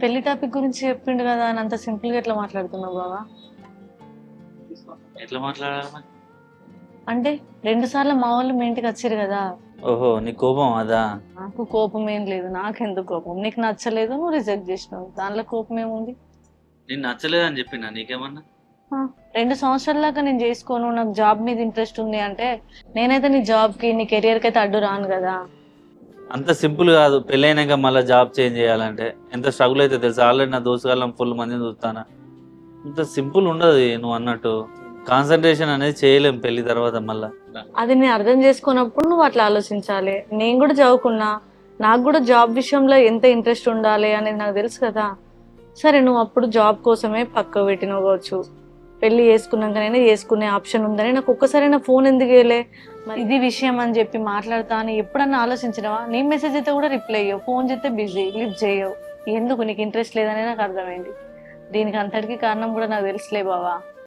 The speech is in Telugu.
పెళ్లి టాపిక్ గురించి చెప్పిండు కదా అని అంత సింపుల్ గా ఎట్లా మాట్లాడుతున్నావు బావా? ఎట్లా మాట్లాడాలి మరి? అంటే 2 సార్లు మా వాళ్ళు మీ ఇంటికి వచ్చారు కదా. ఓహో, నీ కోపం అదా? నాకు కోపం ఏం లేదు, నాకెందుకు కోపం? నీకు నచ్చలేదు, నువ్వు రిజెక్ట్ చేసినావు, దానిలో కోపం ఏముంది? నేను నచ్చలేదని చెప్పినా నీకేమన్నా? ఆ, 2 సంవత్సరాల దాకా నేను చేసుకోను, నాకు జాబ్ మీద ఇంట్రెస్ట్ ఉంది అంటే నేనైతే నీ జాబ్ కి నీ కెరియర్ కి అయితే అడ్డు రాను కదా. అంత సింపుల్ కాదు, పెళ్ళైనాక మళ్ళీ జాబ్ చేంజ్ చేయాలంటే ఎంత స్ట్రగుల్ అయితే తెలుసా. ఆల్రెడీ నా దోస్తుగాళ్ళం ఫుల్ మందిని చూస్తాను. ఇంత సింపుల్ ఉండదు నువ్వు అన్నట్టు. కాన్సన్ట్రేషన్ అనేది చేయలేం పెళ్లి తర్వాత మళ్ళా. అది నేను అర్థం చేసుకున్నప్పుడు నువ్వు అట్లా ఆలోచించాలి. నేను కూడా చదువుకున్నా, నాకు కూడా జాబ్ విషయంలో ఎంత ఇంట్రెస్ట్ ఉండాలి అనేది నాకు తెలుసు కదా. సరే, నువ్వు అప్పుడు జాబ్ కోసమే పక్క పెట్టినవచ్చు, పెళ్లి చేసుకున్నాకనైనా చేసుకునే ఆప్షన్ ఉందని నాకు ఒక్కసారైనా ఫోన్ ఎందుకు వేయలే? మరి ఇది విషయం అని చెప్పి మాట్లాడతా అని ఎప్పుడన్నా ఆలోచించినవా? నీ మెసేజ్ అయితే కూడా రిప్లై అయ్యవు, ఫోన్ చేస్తే బిజీ, లిఫ్ట్ చేయవు. ఎందుకు? నీకు ఇంట్రెస్ట్ లేదని నాకు అర్థమైంది. దీనికి అంతటికి కారణం కూడా నాకు తెలుసులే బావా.